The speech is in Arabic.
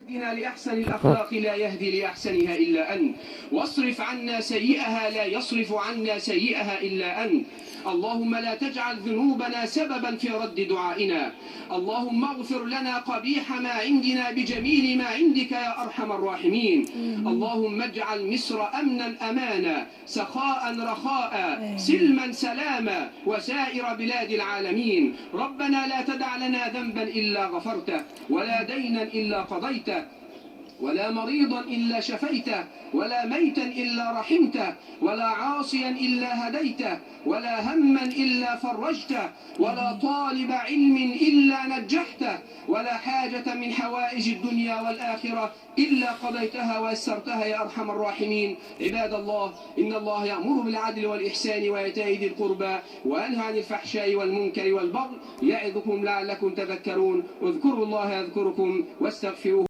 اهدنا لأحسن الأخلاق لا يهدي لأحسنها إلا أنت، واصرف عنا سيئها لا يصرف عنا سيئها إلا أنت. اللهم لا تجعل ذنوبنا سببا في رد دعائنا. اللهم اغفر لنا قبيح ما عندنا بجميل ما عندك يا أرحم الراحمين. اللهم اجعل مصر أمنا أمانا، سخاء رخاء، سلما سلاما، وسائر بلاد العالمين. ربنا لا تدع لنا ذنبا إلا غفرته، ولا دينا إلا قضيته، ولا مريضا إلا شفيته، ولا ميتا إلا رحمته، ولا عاصيا إلا هديته، ولا هما إلا فرجته، ولا طالب علم إلا نجحته، ولا حاجة من حوائج الدنيا والآخرة إلا قضيتها ويسرتها يا أرحم الراحمين. عباد الله، إن الله يأمر بالعدل والإحسان وإيتاء ذي القربى وينهى عن الفحشاء والمنكر والبغي، يعظكم لعلكم تذكرون. اذكروا الله يذكركم واستغفروه